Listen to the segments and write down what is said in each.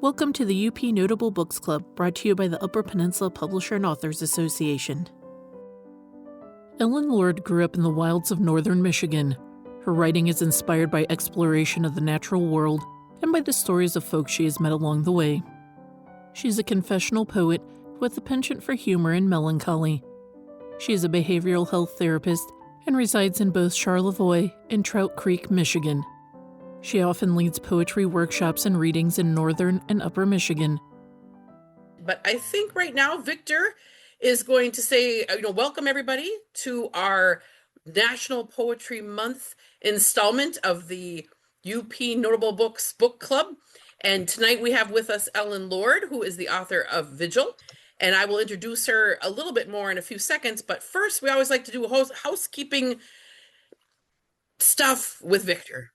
Welcome to the UP Notable Books Club, brought to you by the Upper Peninsula Publisher and Authors Association. Ellen Lord grew up in the wilds of northern Michigan. Her writing is inspired by exploration of the natural world and by the stories of folks she has met along the way. She's a confessional poet with a penchant for humor and melancholy. She is a behavioral health therapist and resides in both Charlevoix and Trout Creek, Michigan. She often leads poetry workshops and readings in northern and upper Michigan. But I think right now Victor is going to say, welcome everybody to our National Poetry Month installment of the UP Notable Books Book Club. And tonight we have with us Ellen Lord, who is the author of Vigil. And I will introduce her a little bit more in a few seconds. But first, we always like to do housekeeping stuff with Victor.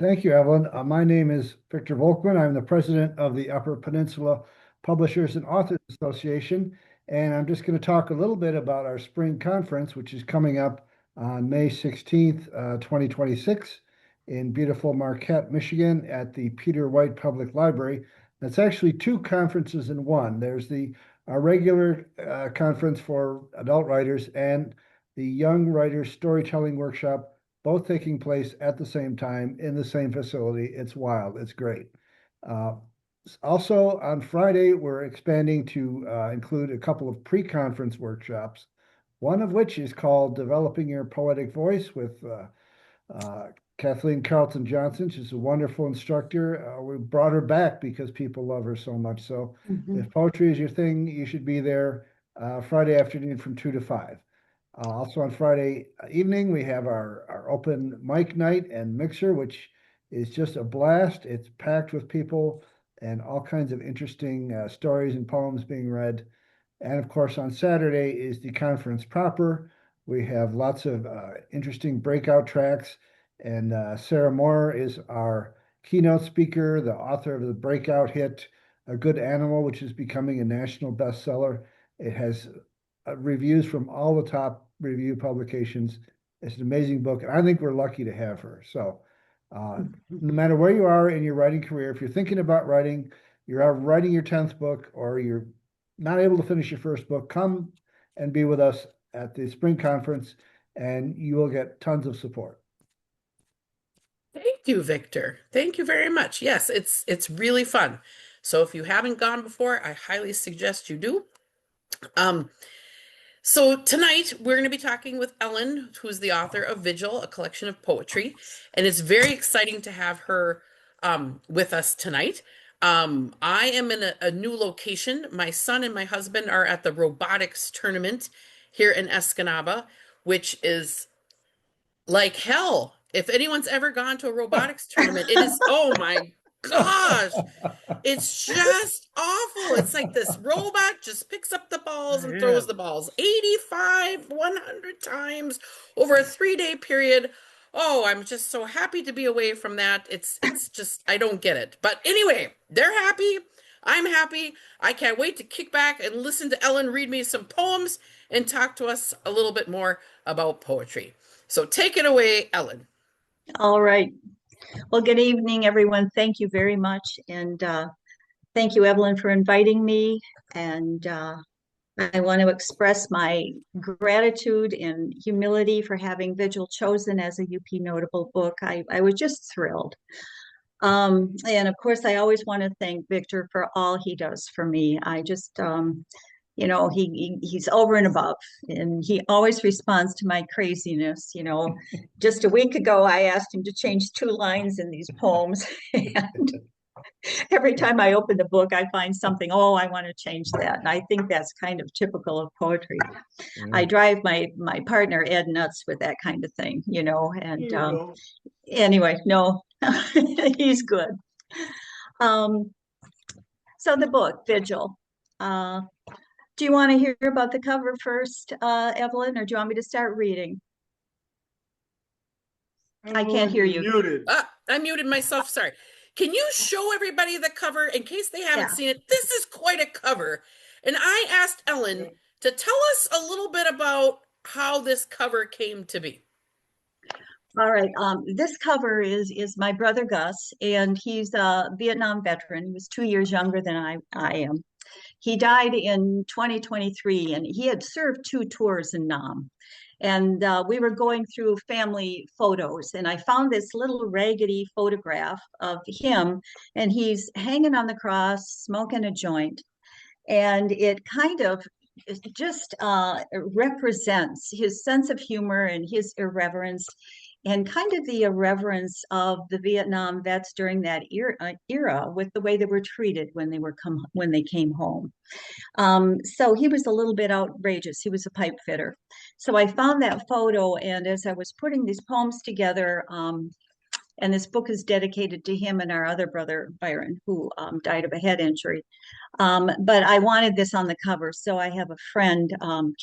Thank you, Evelyn. My name is Victor Volkman. I'm the president of the Upper Peninsula Publishers and Authors Association. And I'm just going to talk a little bit about our spring conference, which is coming up on May 16th, 2026 in beautiful Marquette, Michigan at the Peter White Public Library. That's actually two conferences in one. There's our regular conference for adult writers and the Young Writers Storytelling Workshop, both taking place at the same time in the same facility. It's wild. It's great. Also on Friday, we're expanding to include a couple of pre-conference workshops, one of which is called Developing Your Poetic Voice with Kathleen Carlton Johnson. She's a wonderful instructor. We brought her back because people love her so much. So if poetry is your thing, you should be there Friday afternoon from 2 to 5. Also on Friday evening, we have our open mic night and mixer, which is just a blast. It's packed with people and all kinds of interesting stories and poems being read. And of course, on Saturday is the conference proper. We have lots of interesting breakout tracks. And Sarah Moore is our keynote speaker, the author of the breakout hit, A Good Animal, which is becoming a national bestseller. It has reviews from all the top review publications. It's an amazing book, and I think we're lucky to have her. So no matter where you are in your writing career, if you're thinking about writing, you're writing your 10th book, or you're not able to finish your first book, come and be with us at the spring conference, and you will get tons of support. Thank you, Victor. Thank you very much. Yes, it's really fun. So if you haven't gone before, I highly suggest you do. So tonight we're going to be talking with Ellen, who's the author of Vigil, a collection of poetry, and it's very exciting to have her with us tonight. I am in a new location. My son and my husband are at the robotics tournament here in Escanaba, which is like hell. If anyone's ever gone to a robotics tournament, it is, oh my gosh, it's just awful. It's like this robot just picks up the balls and throws the balls 85, 100 times over a 3-day period. Oh, I'm just so happy to be away from that. It's just, I don't get it. But anyway, they're happy. I'm happy. I can't wait to kick back and listen to Ellen read me some poems and talk to us a little bit more about poetry. So take it away, Ellen. All right. Well, good evening, everyone. Thank you very much. And thank you, Evelyn, for inviting me. And I want to express my gratitude and humility for having Vigil chosen as a UP Notable Book. I was just thrilled. And of course, I always want to thank Victor for all he does for me. I just, he's over and above, and he always responds to my craziness. Just a week ago, I asked him to change 2 lines in these poems. And every time I open the book, I find something, I want to change that. And I think that's kind of typical of poetry. I drive my partner Ed nuts with that kind of thing, and anyway, no, he's good. So the book, Vigil. Do you want to hear about the cover first, Evelyn, or do you want me to start reading? I can't hear you. Muted. I muted myself. Sorry. Can you show everybody the cover in case they haven't seen it? This is quite a cover. And I asked Ellen to tell us a little bit about how this cover came to be. All right. This cover is my brother Gus, and he's a Vietnam veteran. He was 2 years younger than I am. He died in 2023, and he had served 2 tours in Nam. And we were going through family photos, and I found this little raggedy photograph of him, and he's hanging on the cross, smoking a joint. And it kind of just represents his sense of humor and his irreverence and kind of the irreverence of the Vietnam vets during that era with the way they were treated when they came home. So he was a little bit outrageous. He was a pipe fitter. So I found that photo, and as I was putting these poems together, and this book is dedicated to him and our other brother, Byron, who died of a head injury. But I wanted this on the cover. So I have a friend,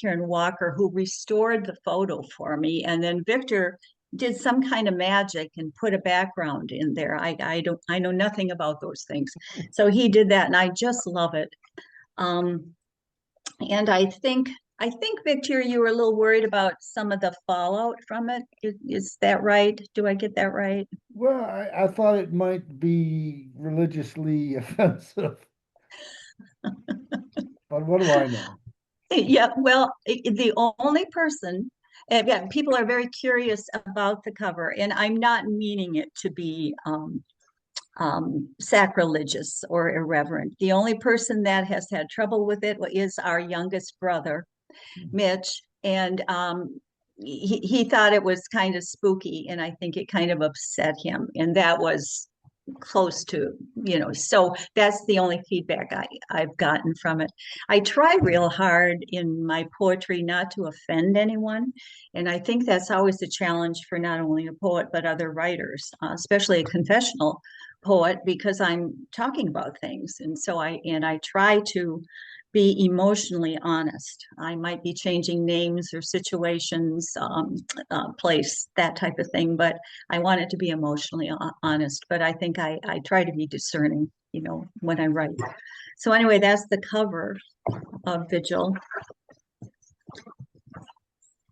Karen Walker, who restored the photo for me. And then Victor did some kind of magic and put a background in there. I know nothing about those things. So he did that, and I just love it. And I think, Victor, you were a little worried about some of the fallout from it. Is that right? Do I get that right? Well, I thought it might be religiously offensive, but what do I know? Yeah, well, the only person, yeah, people are very curious about the cover, and I'm not meaning it to be sacrilegious or irreverent. The only person that has had trouble with it is our youngest brother, Mitch, and he thought it was kind of spooky, and I think it kind of upset him, and that was close to, so that's the only feedback I've gotten from it. I try real hard in my poetry not to offend anyone, and I think that's always a challenge for not only a poet but other writers, especially a confessional poet, because I'm talking about things, and so I try to be emotionally honest. I might be changing names or situations, place, that type of thing, but I want it to be emotionally honest. But I think I try to be discerning, when I write. So anyway, that's the cover of Vigil.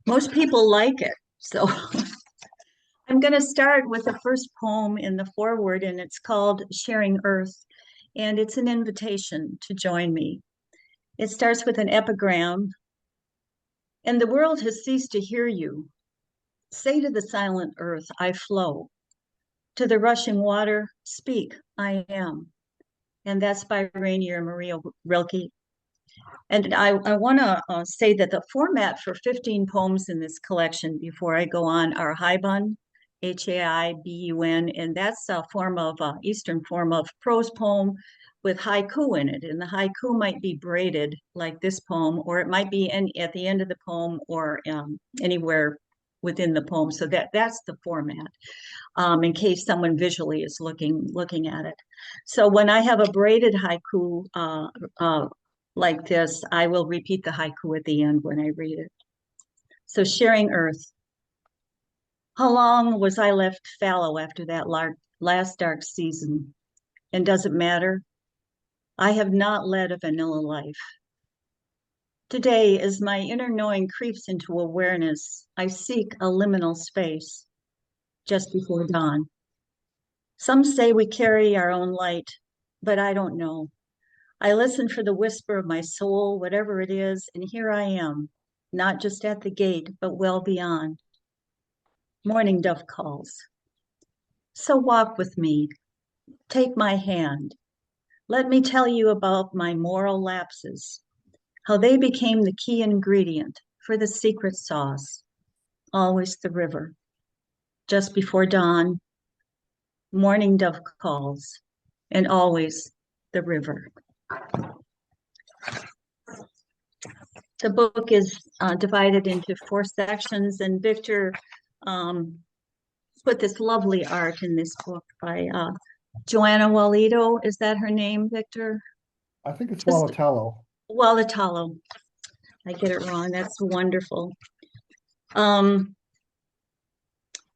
Most people like it. So I'm going to start with the first poem in the foreword, and it's called Sharing Earth. And it's an invitation to join me. It starts with an epigram. And the world has ceased to hear you. Say to the silent earth, I flow. To the rushing water, speak, I am. And that's by Rainier Maria Rilke. And I want to say that the format for 15 poems in this collection, before I go on, are Haibun, Haibun, and that's a form of Eastern form of prose poem with haiku in it. And the haiku might be braided like this poem, or it might be at the end of the poem, or anywhere within the poem. So that's the format, in case someone visually is looking at it. So when I have a braided haiku like this, I will repeat the haiku at the end when I read it. So Sharing Earth. How long was I left fallow after that last dark season? And does it matter? I have not led a vanilla life. Today, as my inner knowing creeps into awareness, I seek a liminal space just before dawn. Some say we carry our own light, but I don't know. I listen for the whisper of my soul, whatever it is, and here I am, not just at the gate, but well beyond. Morning dove calls. So walk with me, take my hand. Let me tell you about my moral lapses, how they became the key ingredient for the secret sauce. Always the river. Just before dawn, morning dove calls, and always the river. The book is divided into 4 sections, and Victor put this lovely art in this book by Joanna Walito. Is that her name, Victor? I think it's Walatello. Walatello. I get it wrong. That's wonderful.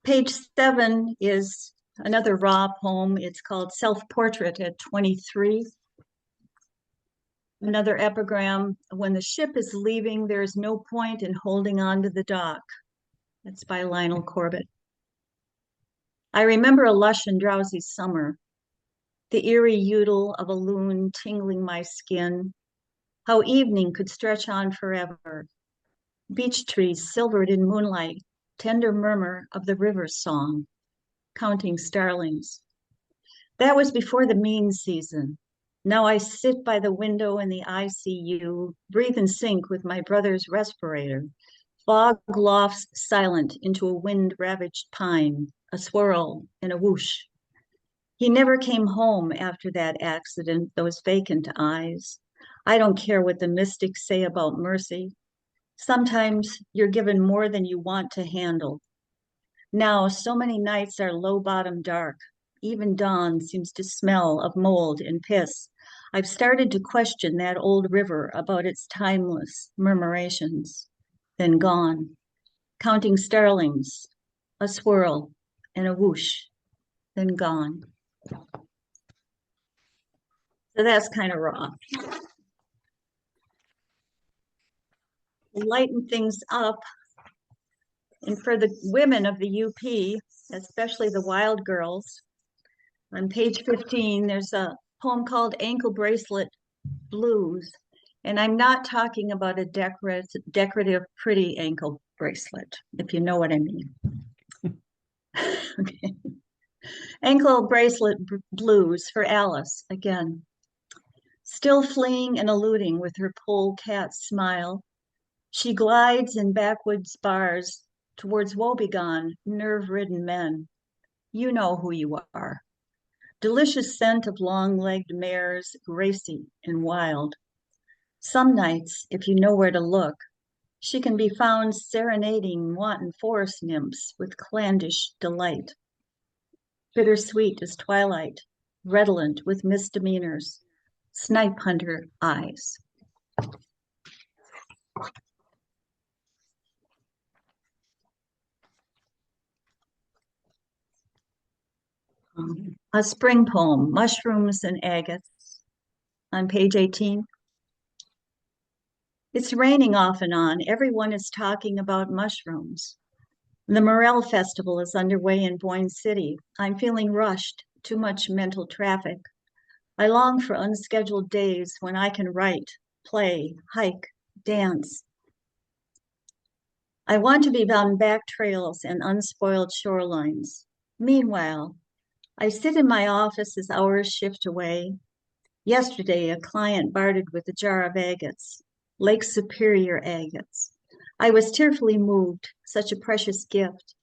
Page 7 is another raw poem. It's called Self-Portrait at 23. Another epigram, when the ship is leaving, there is no point in holding on to the dock. That's by Lionel Corbett. I remember a lush and drowsy summer, the eerie udel of a loon tingling my skin, how evening could stretch on forever, beech trees silvered in moonlight, tender murmur of the river's song, counting starlings. That was before the mean season. Now I sit by the window in the ICU, breathe in sync with my brother's respirator. Fog lofts silent into a wind-ravaged pine, a swirl and a whoosh. He never came home after that accident, those vacant eyes. I don't care what the mystics say about mercy. Sometimes you're given more than you want to handle. Now, so many nights are low-bottom dark. Even dawn seems to smell of mold and piss. I've started to question that old river about its timeless murmurations. Then gone, counting starlings, a swirl and a whoosh, then gone. So that's kind of raw. Lighten things up. And for the women of the UP, especially the wild girls, on page 15, there's a poem called Ankle Bracelet Blues. And I'm not talking about a decorative, pretty ankle bracelet, if you know what I mean. Okay. Ankle Bracelet Blues for Alice, again. Still fleeing and eluding with her polecat smile, she glides in backwoods bars towards woebegone, nerve-ridden men. You know who you are. Delicious scent of long-legged mares, racy and wild. Some nights, if you know where to look, she can be found serenading wanton forest nymphs with clandish delight. Bittersweet as twilight, redolent with misdemeanors, snipe hunter eyes. A spring poem, Mushrooms and Agates, on page 18. It's raining off and on. Everyone is talking about mushrooms. The Morel Festival is underway in Boyne City. I'm feeling rushed, too much mental traffic. I long for unscheduled days when I can write, play, hike, dance. I want to be on back trails and unspoiled shorelines. Meanwhile, I sit in my office as hours shift away. Yesterday, a client bartered with a jar of agates, Lake Superior agates. I was tearfully moved, such a precious gift.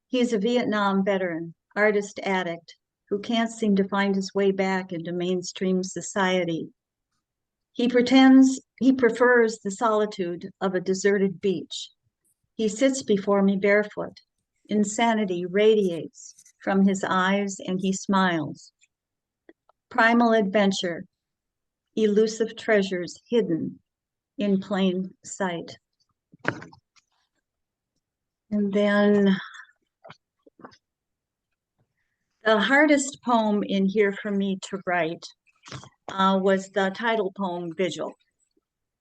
He is a Vietnam veteran, artist addict, who can't seem to find his way back into mainstream society. He prefers the solitude of a deserted beach. He sits before me barefoot. Insanity radiates from his eyes and he smiles. Primal adventure, elusive treasures hidden in plain sight. And then the hardest poem in here for me to write was the title poem, Vigil.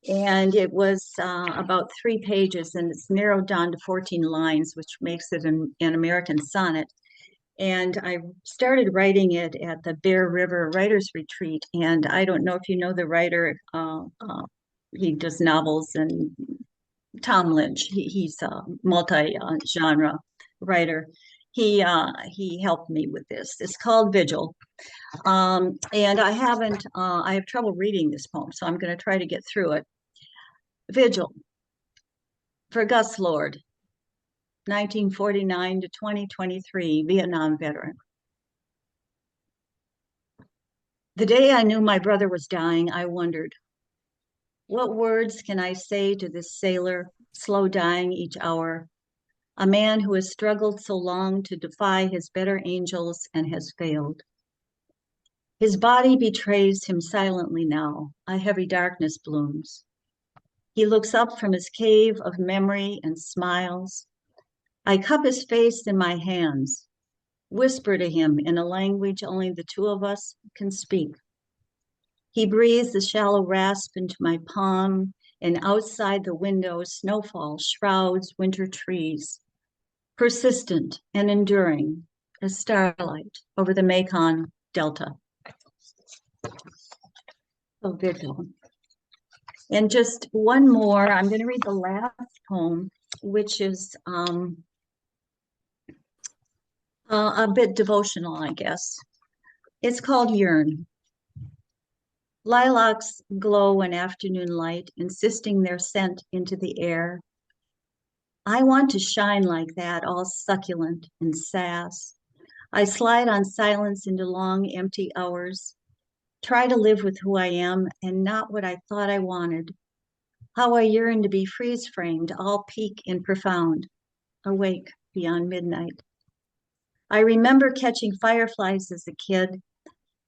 And it was about 3 pages, and it's narrowed down to 14 lines, which makes it an American sonnet. And I started writing it at the Bear River Writers Retreat. And I don't know if you know the writer, he does novels, and Tom Lynch, he's a multi-genre writer. He helped me with this. It's called Vigil. And I have trouble reading this poem, so I'm going to try to get through it. Vigil for Gus Lord, 1949 to 2023, Vietnam veteran. The day I knew my brother was dying, I wondered, what words can I say to this sailor, slow dying each hour, a man who has struggled so long to defy his better angels and has failed? His body betrays him silently now, a heavy darkness blooms. He looks up from his cave of memory and smiles. I cup his face in my hands, whisper to him in a language only the two of us can speak. He breathes a shallow rasp into my palm, and outside the window, snowfall shrouds winter trees, persistent and enduring as starlight over the Mekong Delta. So Vigil. And just one more, I'm going to read the last poem, which is a bit devotional, I guess. It's called Yearn. Lilacs glow in afternoon light, insisting their scent into the air. I want to shine like that, all succulent and sass. I slide on silence into long, empty hours, try to live with who I am and not what I thought I wanted. How I yearn to be freeze-framed, all peak and profound, awake beyond midnight. I remember catching fireflies as a kid,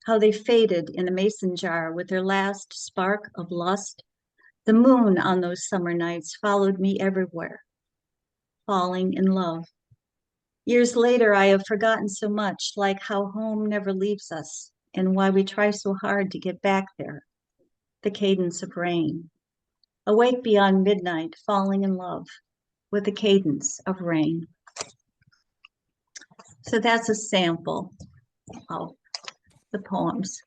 how they faded in a mason jar with their last spark of lust. The moon on those summer nights followed me everywhere, falling in love. Years later, I have forgotten so much, like how home never leaves us and why we try so hard to get back there. The cadence of rain. Awake beyond midnight, falling in love with the cadence of rain. So that's a sample of the poems.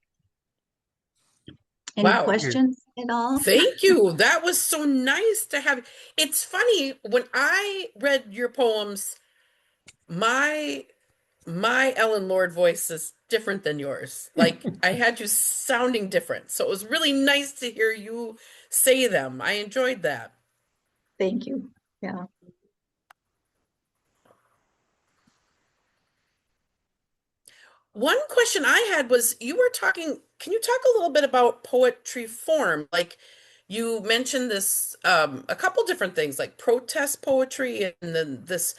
Any Wow. questions at all? Thank you. That was so nice to have. It's funny, when I read your poems, my Ellen Lord voice is different than yours. Like, I had you sounding different. So it was really nice to hear you say them. I enjoyed that. Thank you. Yeah. One question I had was, can you talk a little bit about poetry form? Like, you mentioned this, a couple different things, like protest poetry and then this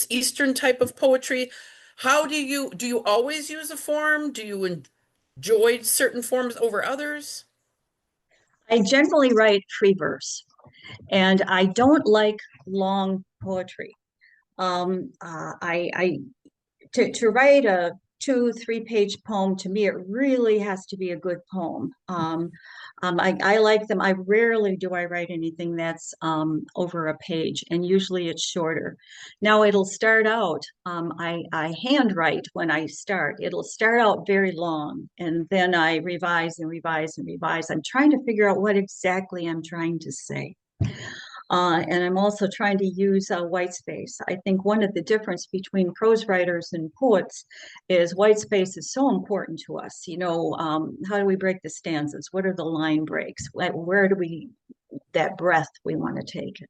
Eastern type of poetry. How do you always use a form? Do you enjoy certain forms over others? I generally write free verse, and I don't like long poetry. To write a 2-3 page poem, to me, it really has to be a good poem. I like them. I rarely do I write anything that's over a page, and usually it's shorter. Now it'll start out, I handwrite when I start. It'll start out very long, and then I revise and revise and revise. I'm trying to figure out what exactly I'm trying to say. And I'm also trying to use white space. I think one of the difference between prose writers and poets is white space is so important to us. How do we break the stanzas? What are the line breaks? Where do that breath we want to take?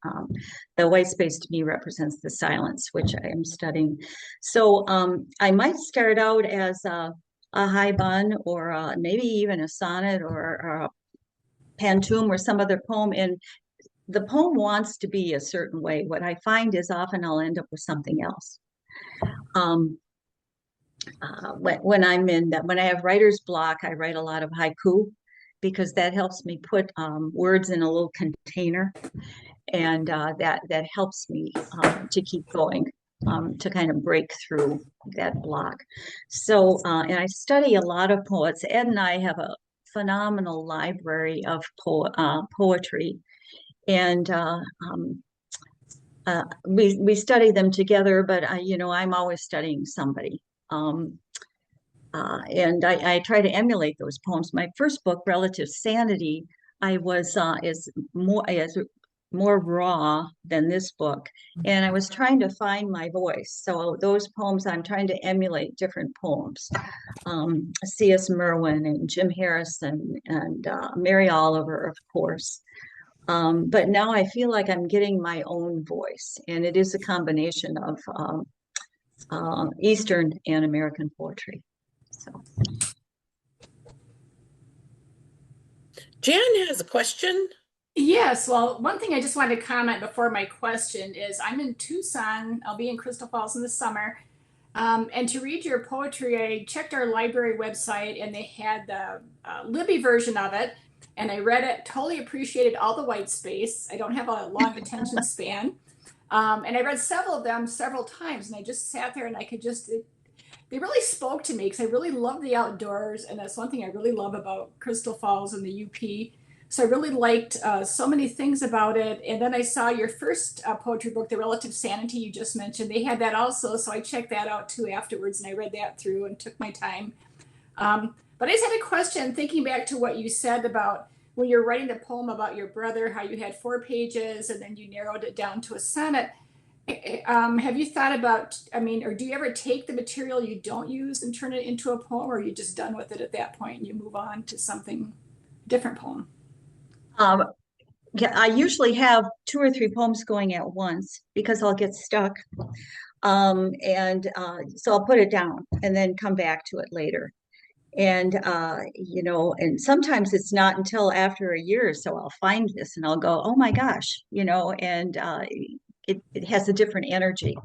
The white space to me represents the silence, which I am studying. So I might start out as a haibun, or maybe even a sonnet, or a pantoum, or some other poem, and the poem wants to be a certain way. What I find is often I'll end up with something else. When I have writer's block, I write a lot of haiku, because that helps me put words in a little container, and that helps me to keep going, to kind of break through that block. So, and I study a lot of poets. Ed and I have a phenomenal library of poetry. And we study them together, but I'm always studying somebody. And I try to emulate those poems. My first book, Relative Sanity, is more raw than this book, and I was trying to find my voice. So those poems, I'm trying to emulate different poems. C.S. Merwin and Jim Harrison and Mary Oliver, of course. But now I feel like I'm getting my own voice, and it is a combination of Eastern and American poetry. So, Jan has a question. Yes, well, one thing I just wanted to comment before my question is I'm in Tucson. I'll be in Crystal Falls in the summer. And to read your poetry, I checked our library website, and they had the Libby version of it. And I read it, totally appreciated all the white space. I don't have a long attention span. And I read several of them several times, and I just sat there and they really spoke to me, because I really love the outdoors. And that's one thing I really love about Crystal Falls and the UP. So I really liked so many things about it. And then I saw your first poetry book, The Relative Sanity, you just mentioned. They had that also. So I checked that out too afterwards, and I read that through and took my time. But I just had a question thinking back to what you said about when you're writing the poem about your brother, how you had 4 pages and then you narrowed it down to a sonnet. Have you thought about, I mean, or do you ever take the material you don't use and turn it into a poem, or are you just done with it at that point and you move on to something different poem? Um, yeah, I usually have 2 or 3 poems going at once because I'll get stuck. And so I'll put it down and then come back to it later. And and sometimes it's not until after a year or so I'll find this and I'll go, oh my gosh, and it has a different energy,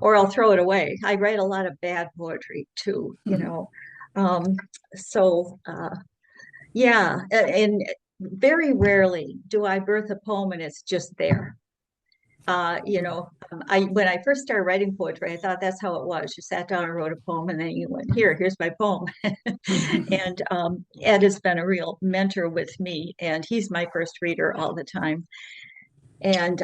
or I'll throw it away. I write a lot of bad poetry too, Um, so yeah, and very rarely do I birth a poem and it's just there. I when I first started writing poetry, I thought that's how it was. You sat down and wrote a poem, and then you went, here's my poem. And Ed has been a real mentor with me, and he's my first reader all the time. And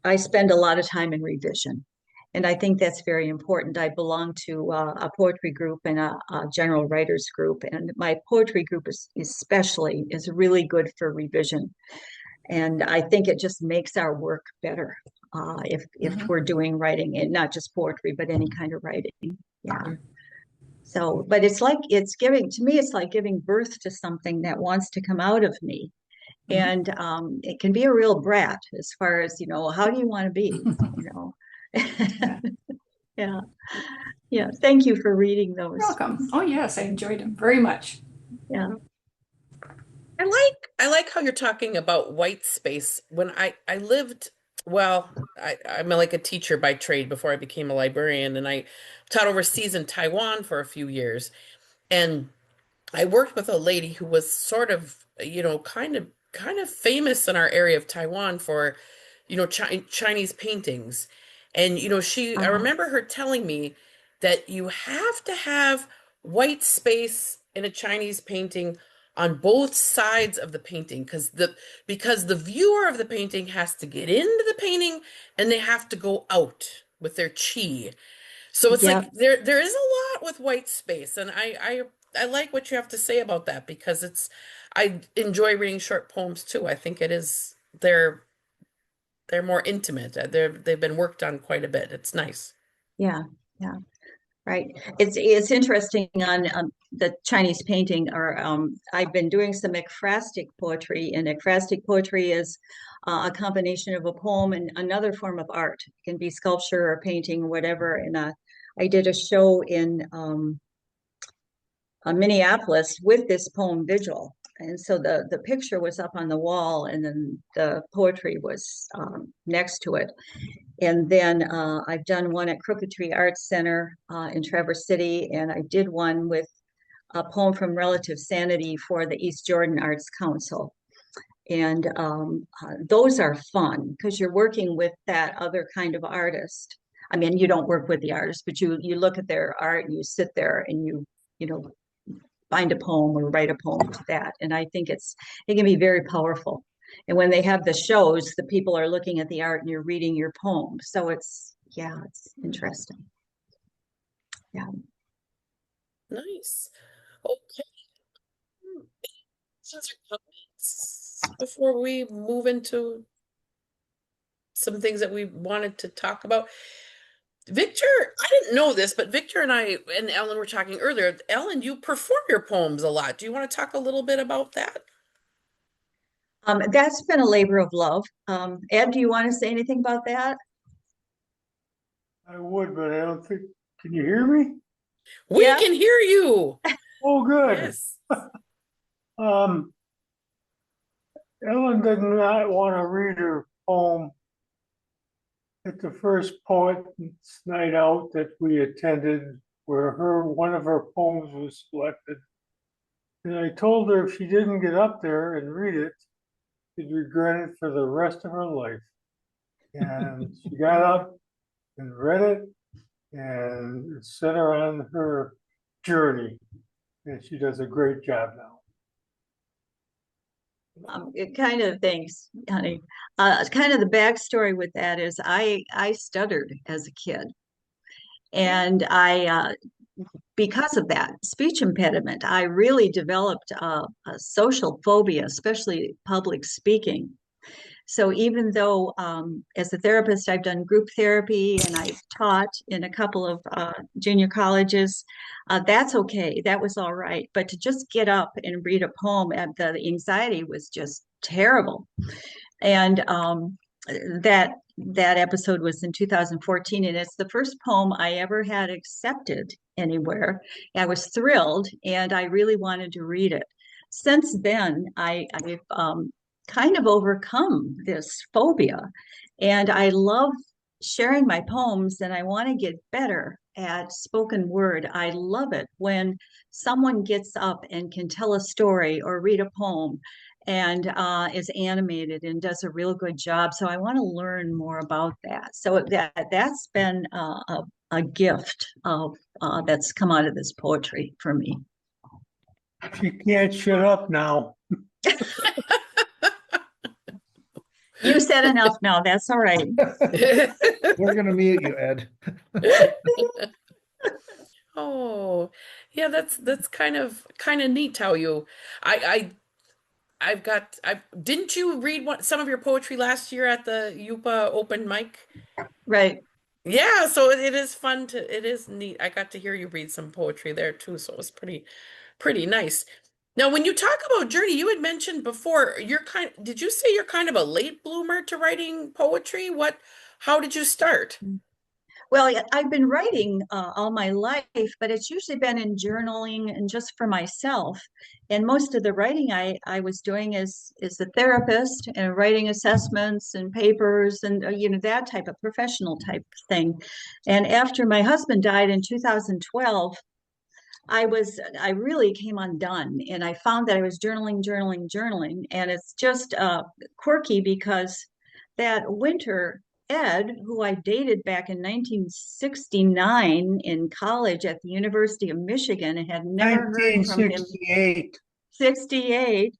I spend a lot of time in revision. And I think that's very important. I belong to a poetry group and a general writers group, and my poetry group is really good for revision. And I think it just makes our work better if we're doing writing, and not just poetry, but any kind of writing. Yeah. So, but it's like it's giving birth to something that wants to come out of me. And it can be a real brat as far as, how do you want to be, Yeah. Yeah. Thank you for reading those. You're welcome. Oh yes, I enjoyed them very much. Yeah. I like how you're talking about white space. When I lived, well, I'm like a teacher by trade before I became a librarian, and I taught overseas in Taiwan for a few years. And I worked with a lady who was sort of, kind of famous in our area of Taiwan for, Chinese paintings. And, I remember her telling me that you have to have white space in a Chinese painting on both sides of the painting, because the viewer of the painting has to get into the painting and they have to go out with their chi. So it's Yeah. like there is a lot with white space, and I like what you have to say about that, because I enjoy reading short poems too. I think they're more intimate. They've been worked on quite a bit. It's nice. Yeah. Yeah. Right. It's interesting on the Chinese painting, or I've been doing some ekphrastic poetry, and ekphrastic poetry is a combination of a poem and another form of art. It can be sculpture or painting or whatever. And I did a show in Minneapolis with this poem Vigil. And so the picture was up on the wall, and then the poetry was next to it. And then I've done one at Crooked Tree Arts Center in Traverse City, and I did one with a poem from Relative Sanity for the East Jordan Arts Council. And those are fun because you're working with that other kind of artist. I mean, you don't work with the artist, but you look at their art and you sit there and you find a poem or write a poem to that. And I think it can be very powerful. And when they have the shows, the people are looking at the art and you're reading your poem. So it's interesting. Yeah. Nice. Okay. Questions or comments before we move into some things that we wanted to talk about? Victor, I didn't know this, but Victor and I and Ellen were talking earlier. Ellen, you perform your poems a lot. Do you want to talk a little bit about that? That's been a labor of love. Ed, do you want to say anything about that? I would, but I don't think. Can you hear me? We Yeah. can hear you. Oh, good. Yes. Um, Ellen did not want to read her poem at the first Poets Night Out that we attended, where one of her poems was selected. And I told her if she didn't get up there and read it, she'd regret it for the rest of her life. And she got up and read it, and it set her on her journey. And she does a great job now. It kind of thanks, honey. Kind of the backstory with that is I stuttered as a kid, and I because of that speech impediment, I really developed a social phobia, especially public speaking. So even though as a therapist, I've done group therapy and I've taught in a couple of junior colleges, that's okay. That was all right. But to just get up and read a poem, the anxiety was just terrible. And that episode was in 2014, and it's the first poem I ever had accepted anywhere. I was thrilled, and I really wanted to read it. Since then, I've kind of overcome this phobia, and I love sharing my poems, and I want to get better at spoken word. I love it when someone gets up and can tell a story or read a poem and is animated and does a real good job. So I want to learn more about that. So that's been a gift of that's come out of this poetry for me. She can't shut up now. You said enough now. That's all right. We're gonna mute you, Ed. Oh, yeah, that's kind of neat how you I didn't you read some of your poetry last year at the UPA open mic? Right. Yeah, so it is fun it is neat. I got to hear you read some poetry there too, so it was pretty nice. Now, when you talk about journey, you had mentioned before did you say you're kind of a late bloomer to writing poetry? How did you start? Well, I've been writing all my life, but it's usually been in journaling and just for myself. And most of the writing I was doing is a therapist and writing assessments and papers and that type of professional type thing. And after my husband died in 2012, I really came undone, and I found that I was journaling, and it's just quirky because that winter, Ed, who I dated back in 1969 in college at the University of Michigan, and had never heard from him. 1968. 68.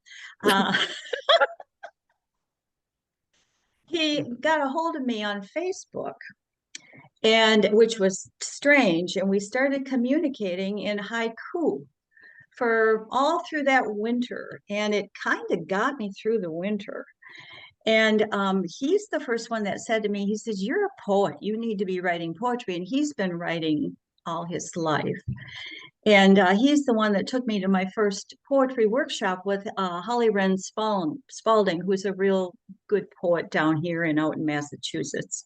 He got a hold of me on Facebook, and which was strange, and we started communicating in haiku for all through that winter, and it kind of got me through the winter. And he's the first one that said to me, he says, "You're a poet, you need to be writing poetry." And he's been writing all his life, and he's the one that took me to my first poetry workshop with Holly Wren Spalding, who's a real good poet down here and out in Massachusetts.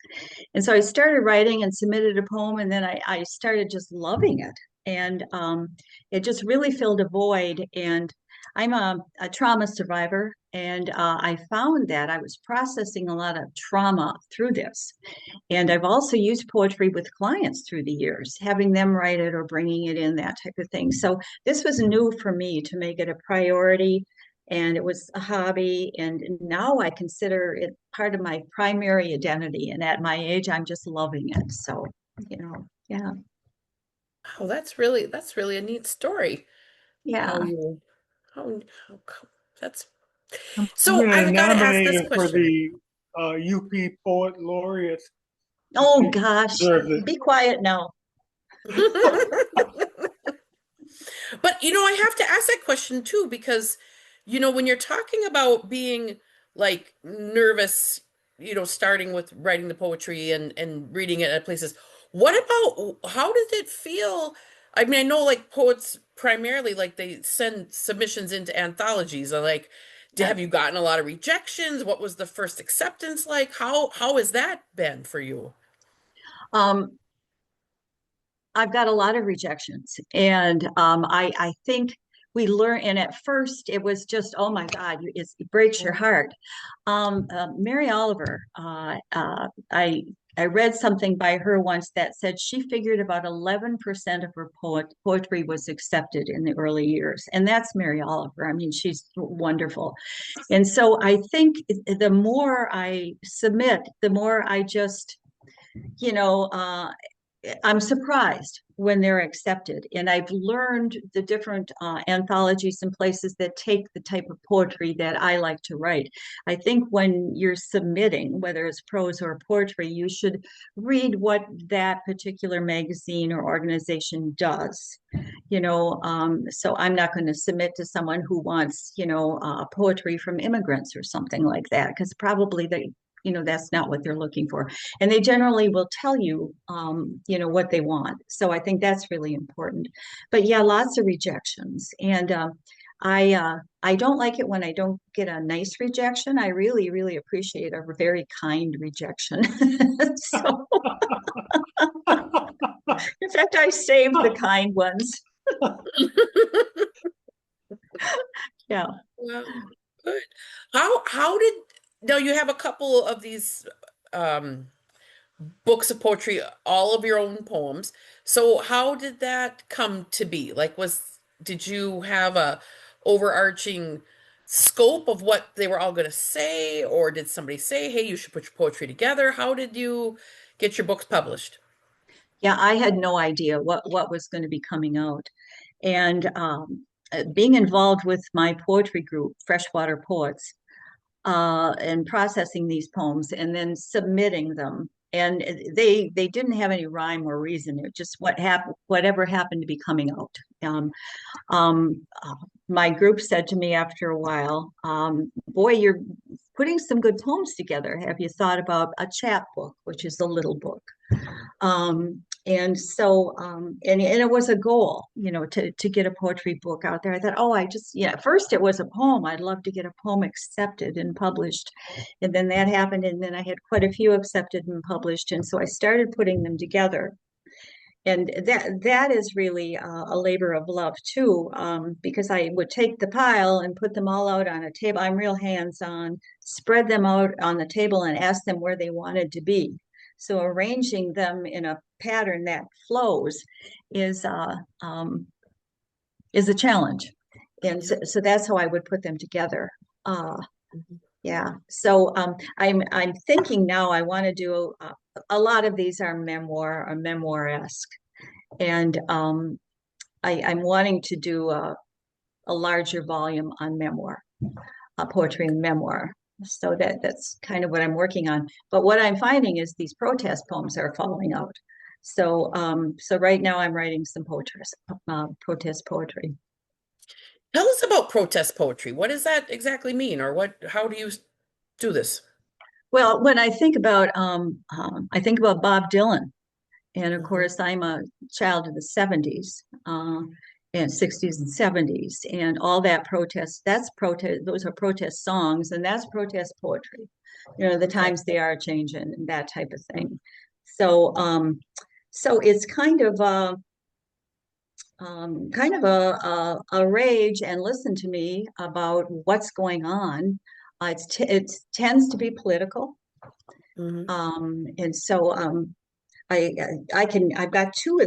And so I started writing and submitted a poem, and then I started just loving it. And it just really filled a void. And I'm a trauma survivor, and I found that I was processing a lot of trauma through this. And I've also used poetry with clients through the years, having them write it or bringing it in, that type of thing. So this was new for me to make it a priority, and it was a hobby. And now I consider it part of my primary identity. And at my age, I'm just loving it. So, yeah. Oh, that's really a neat story. Yeah. How that's I'm so going to I've got to ask nominate this her for question. the UP Poet Laureate. Oh, gosh. Deserves it. Be quiet now. But I have to ask that question too, because when you're talking about being like nervous, starting with writing the poetry and reading it at places, what about how did it feel? I mean, I know like poets primarily like they send submissions into anthologies. Or like, have you gotten a lot of rejections? What was the first acceptance like? How has that been for you? Um, I've got a lot of rejections, and I think we learn. And at first, it was just, oh my God, it breaks your heart. Mary Oliver, I read something by her once that said she figured about 11% of her poetry was accepted in the early years, and that's Mary Oliver. I mean, she's wonderful, and so I think the more I submit, the more I just, you know. I'm surprised when they're accepted. And I've learned the different anthologies and places that take the type of poetry that I like to write. I think when you're submitting, whether it's prose or poetry, you should read what that particular magazine or organization does. So I'm not going to submit to someone who wants, poetry from immigrants or something like that, because probably that's not what they're looking for. And they generally will tell you, what they want. So I think that's really important. But yeah, lots of rejections. And I don't like it when I don't get a nice rejection. I really, really appreciate a very kind rejection. So, in fact, I saved the kind ones. Yeah. Wow, good. How did now you have a couple of these books of poetry, all of your own poems. So how did that come to be? Like, did you have a overarching scope of what they were all going to say, or did somebody say, "Hey, you should put your poetry together"? How did you get your books published? Yeah, I had no idea what was going to be coming out. And being involved with my poetry group, Freshwater Poets, and processing these poems and then submitting them. And they didn't have any rhyme or reason. It just whatever happened to be coming out. My group said to me after a while, "Boy, you're putting some good poems together. Have you thought about a chapbook, which is a little book?" And so, and it was a goal, to get a poetry book out there. I thought, at first it was a poem. I'd love to get a poem accepted and published. And then that happened. And then I had quite a few accepted and published. And so I started putting them together. And that is really a labor of love too, because I would take the pile and put them all out on a table. I'm real hands-on, spread them out on the table and ask them where they wanted to be. So arranging them in a pattern that flows is a challenge. And so that's how I would put them together. Yeah. So I'm thinking now I want to do a lot of these are memoir-esque. And I'm wanting to do a larger volume on memoir, poetry and memoir. So that's kind of what I'm working on. But what I'm finding is these protest poems are falling out. So right now I'm writing some protest poetry. Tell us about protest poetry. What does that exactly mean, or how do you do this? Well, when I think about Bob Dylan, and of course I'm a child of the 70s. And 60s and 70s and all that protest, those are protest songs, and that's protest poetry. The times they are changing and that type of thing. So it's kind of a rage and listen to me about what's going on. It tends to be political. And so I've got two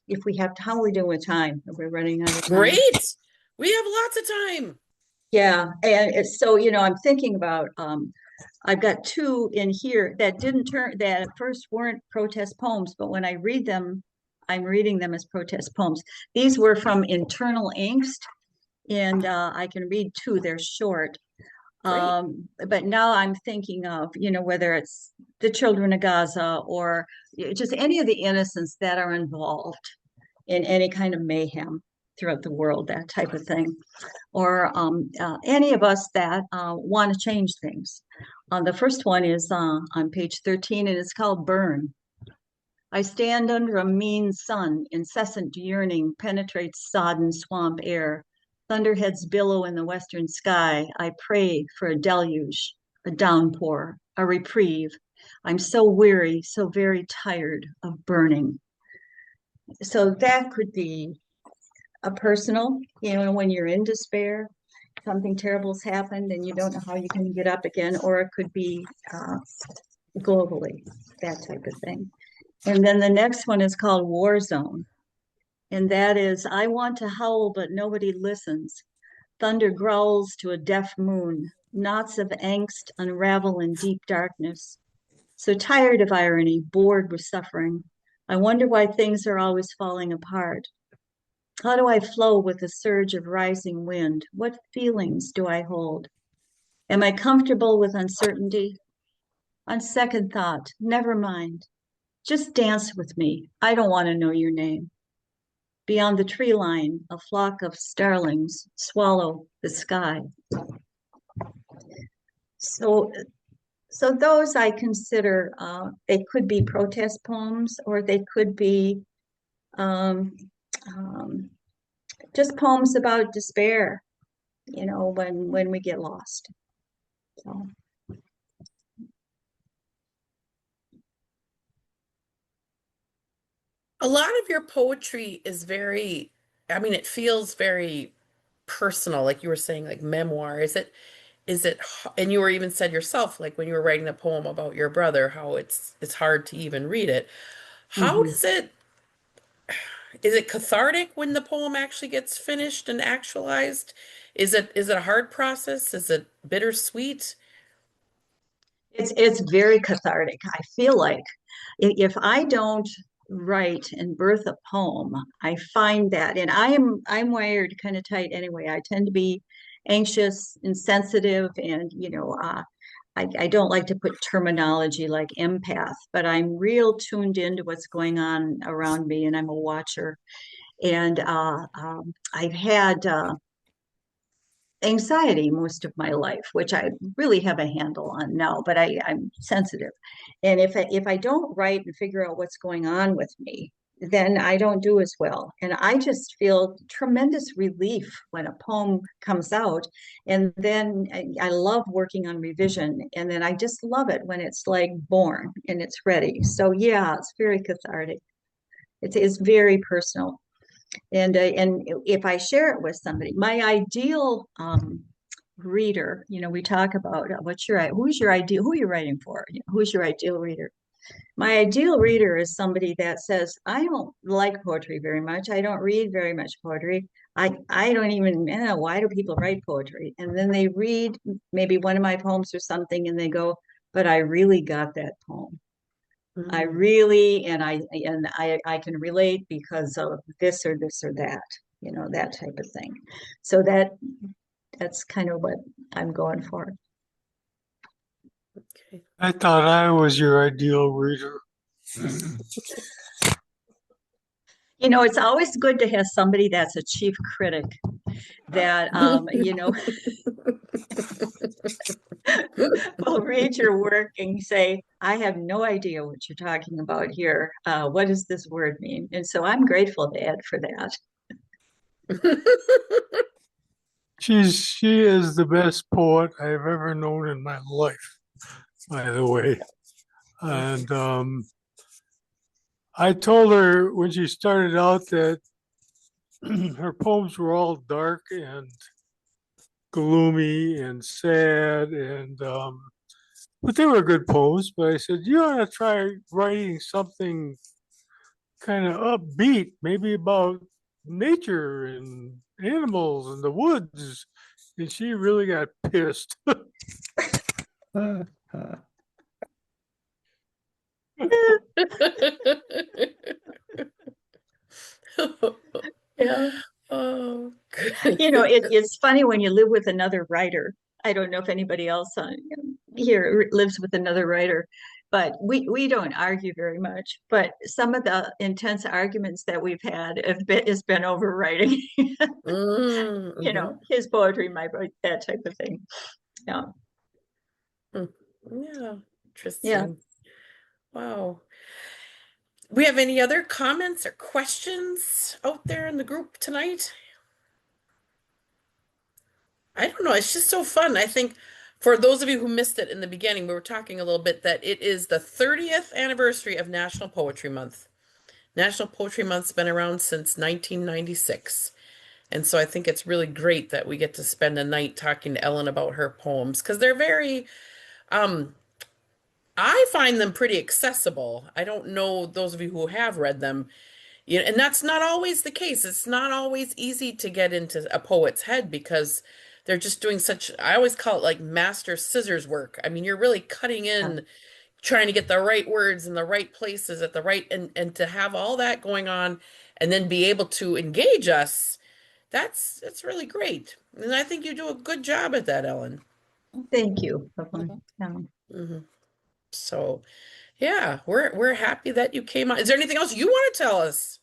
if we have, how are we doing with time? We're running out of time. Great. We have lots of time. Yeah. And so, I'm thinking about, I've got two in here that at first weren't protest poems, but when I read them, I'm reading them as protest poems. These were from internal angst, and I can read two, they're short. But now I'm thinking of, whether it's the children of Gaza or just any of the innocents that are involved in any kind of mayhem throughout the world, that type of thing, or any of us that want to change things. The first one is on page 13, and it's called Burn. I stand under a mean sun, incessant yearning penetrates sodden swamp air. Thunderheads billow in the western sky. I pray for a deluge, a downpour, a reprieve. I'm so weary, so very tired of burning. So that could be a personal, when you're in despair, something terrible's happened and you don't know how you can get up again, or it could be globally, that type of thing. And then the next one is called War Zone. And that is, I want to howl, but nobody listens. Thunder growls to a deaf moon. Knots of angst unravel in deep darkness. So tired of irony, bored with suffering. I wonder why things are always falling apart. How do I flow with the surge of rising wind? What feelings do I hold? Am I comfortable with uncertainty? On second thought, never mind. Just dance with me. I don't want to know your name. Beyond the tree line, a flock of starlings swallow the sky. So, so those I consider they could be protest poems, or they could be um, um, just poems about despair. When we get lost. So. A lot of your poetry is very, I mean, it feels very personal, like you were saying, like memoir. And you were even said yourself, like when you were writing a poem about your brother, how it's hard to even read it. How Mhm. does it, is it cathartic when the poem actually gets finished and actualized? Is it a hard process? Is it bittersweet? It's very cathartic. I feel like if I don't write and birth a poem, I find that, and I'm wired kind of tight anyway. I tend to be anxious and sensitive, and I don't like to put terminology like empath, but I'm real tuned into what's going on around me, and I'm a watcher. And I've had anxiety most of my life, which I really have a handle on now, but I'm sensitive. And if I don't write and figure out what's going on with me, then I don't do as well. And I just feel tremendous relief when a poem comes out. And then I love working on revision. And then I just love it when it's like born and it's ready. So yeah, it's very cathartic. It's very personal. And if I share it with somebody, my ideal reader, we talk about who's your ideal, who you're writing for, who's your ideal reader. My ideal reader is somebody that says, I don't like poetry very much. I don't read very much poetry. I don't even know, why do people write poetry? And then they read maybe one of my poems or something and they go, but I really got that poem. I Mm. really, and I can relate because of this or this or that, that type of thing. So that's kind of what I'm going for. Okay. I thought I was your ideal reader. It's always good to have somebody that's a chief critic that will read your work and say, I have no idea what you're talking about here. What does this word mean? And so I'm grateful to Ed for that. She is the best poet I've ever known in my life, by the way. And I told her when she started out that her poems were all dark and gloomy and sad, and but they were good poems. But I said, you ought to try writing something kind of upbeat, maybe about nature and animals and the woods. And she really got pissed. Yeah. Oh, It's funny when you live with another writer. I don't know if anybody else here lives with another writer, but we don't argue very much. But some of the intense arguments that we've had has been over writing. Mm-hmm. His poetry, my poetry, that type of thing. Yeah, Yeah, yeah. interesting. Wow. We have any other comments or questions out there in the group tonight? I don't know. It's just so fun. I think for those of you who missed it in the beginning, we were talking a little bit that it is the 30th anniversary of National Poetry Month. National Poetry Month's been around since 1996. And so I think it's really great that we get to spend a night talking to Ellen about her poems because they're very, um, I find them pretty accessible. I don't know those of you who have read them, and that's not always the case. It's not always easy to get into a poet's head because they're just doing such, I always call it like master scissors work. I mean, you're really cutting in trying to get the right words in the right places at the right and to have all that going on and then be able to engage us, that's really great. And I think you do a good job at that, Ellen. Thank you. Yeah. Hmm. So, yeah, we're happy that you came on. Is there anything else you want to tell us?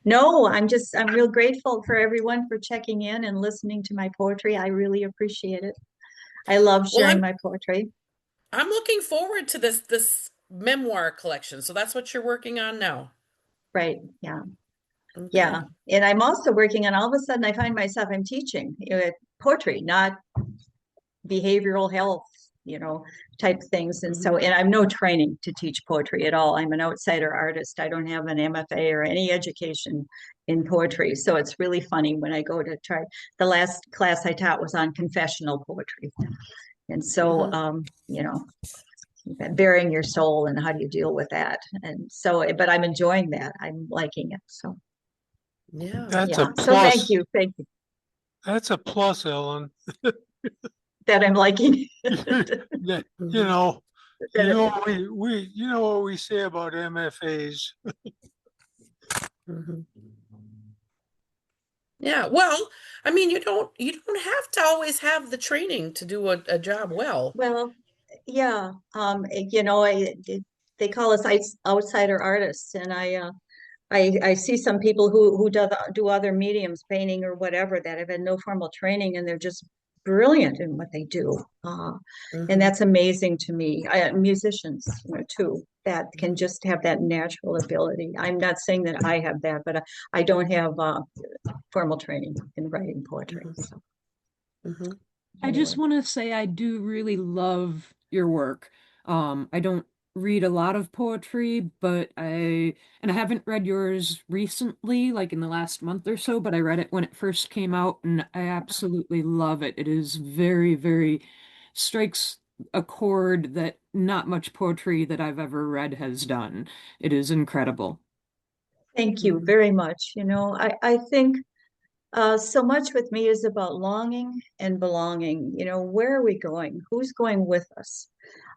No, I'm real grateful for everyone for checking in and listening to my poetry. I really appreciate it. I love Well, sharing my poetry. I'm looking forward to this memoir collection. So that's what you're working on now. Right. Yeah. Okay. Yeah. And I'm also working on, all of a sudden I find myself, I'm teaching poetry, not behavioral health, type things. And so, Mhm. and I'm no training to teach poetry at all. I'm an outsider artist. I don't have an MFA or any education in poetry. So it's really funny when I go to try. The last class I taught was on confessional poetry. And so, Mhm. bearing your soul and how do you deal with that? And so, but I'm enjoying that. I'm liking it. So, Yeah. That's a yeah. So thank plus. you. Thank you That's a plus, Ellen. that I'm liking. Yeah, Mhm. you know what we say about MFAs. Mhm. Yeah. Well, I mean, you don't have to always have the training to do a job well. Well, yeah, they call us outsider artists, and I see some people who do other mediums, painting or whatever, that have had no formal training, and they're just brilliant in what they do. And Mhm. that's amazing to me. Musicians, too, that can Mhm. just have that natural ability. I'm not saying that I have that, but I don't have formal training in writing poetry. Mhm. So Mhm. I anyway. just want to say I do really love your work. I don't read a lot of poetry, but I haven't read yours recently, like in the last month or so, but I read it when it first came out and I absolutely love it. It is very, very strikes a chord that not much poetry that I've ever read has done. It is incredible. Thank you Mhm. very much. I think so much with me is about longing and belonging. Where are we going? Who's going with us?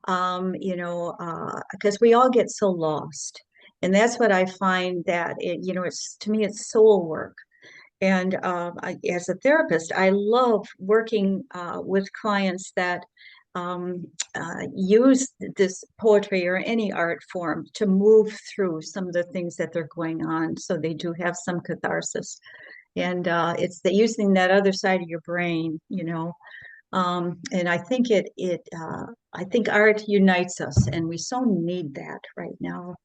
Because we all get so lost. And that's what I find that it's to me, it's soul work. And as a therapist, I love working with clients that use this poetry or any art form to move through some of the things that they're going on. So they do have some catharsis. And it's the using that other side of your brain. And I think I think art unites us, and we so need that right now.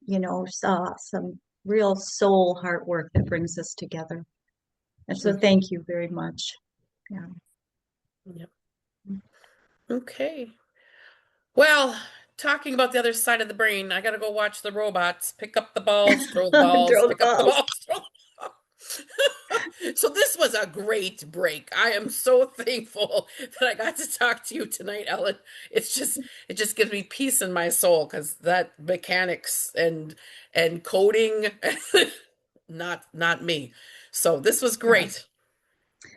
Some real soul heart work that brings us together. And so Mhm. thank you very much. Yeah. Yep. Okay. Well, talking about the other side of the brain, I gotta go watch the robots pick up the balls, throw the balls, Throw the pick up the balls. balls, throw the balls. So this was a great break. I am so thankful that I got to talk to you tonight, Ellen. It just gives me peace in my soul because that mechanics and coding, not me. So this was Yeah. great.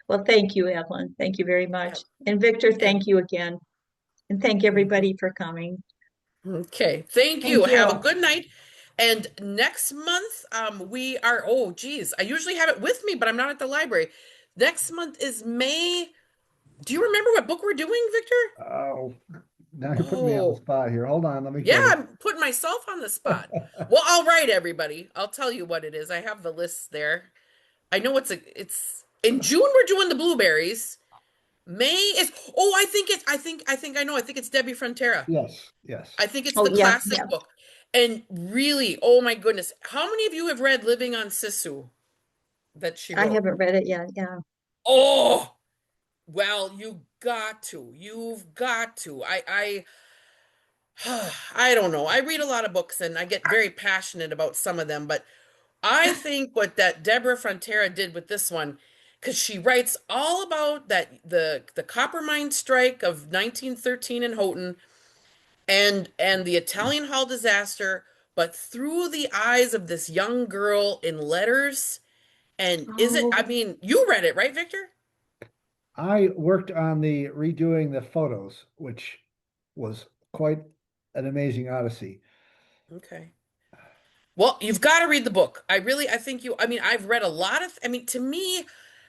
Well, thank you, Evelyn. Thank you very Yeah. much. And Victor, And thank you again. And thank mhm. everybody for coming. Okay, thank you. Thank Have a you. good night. And next month, we are, oh geez, I usually have it with me, but I'm not at the library. Next month is May. Do you remember what book we're doing, Victor? Oh, now you're putting me on the Oh, spot here. Hold on, let me yeah, get it. I'm putting myself on the spot. Well, I'll write everybody. I'll tell you what it is. I have the list there. I know it's in June we're doing the blueberries. May is, oh, I think I know. I think it's Debbie Frontera. Yes, yes. I think it's Oh, the yeah, classic yeah. book. And really, oh my goodness, how many of you have read Living on Sisu that she I wrote? haven't read it yet. Yeah. Oh, well, you got to. You've got to. I don't know. I read a lot of books and I get very passionate about some of them, but I think what that Deborah Frontera did with this one, because she writes all about the copper mine strike of 1913 in Houghton and the Italian Hall disaster, but through the eyes of this young girl in letters. And I Oh, mean, you read it, right, Victor? I worked on the redoing the photos, which was quite an amazing odyssey. Okay. Well, you've got to read the book. I think I've read a lot of, to me,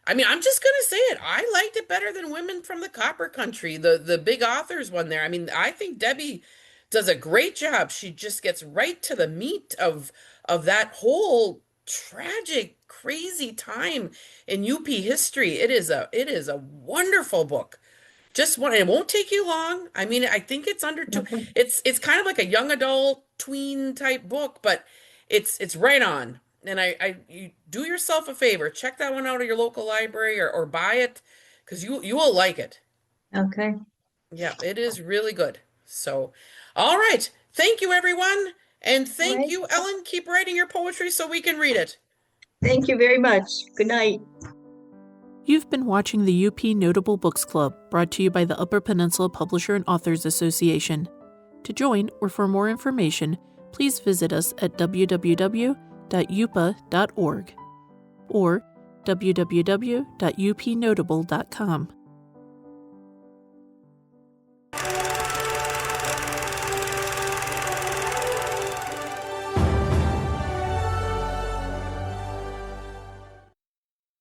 I'm just going to say it. I liked it better than Women from the Copper Country, the big authors one there. I think Debbie does a great job. She just gets right to the meat of that whole tragic, crazy time in UP history. It is a wonderful book. Just one, it won't take you long. I think it's under two. Okay. It's kind of like a young adult tween type book, but it's right on. And you do yourself a favor, check that one out at your local library or buy it because you will like it. Okay. Yeah, it is really good. So, all right. Thank you, everyone. And thank Right. you, Ellen. Keep writing your poetry so we can read it. Thank you very much. Good night. You've been watching the UP Notable Books Club, brought to you by the Upper Peninsula Publisher and Authors Association. To join or for more information, please visit us at www.upaa.org or www.upnotable.com.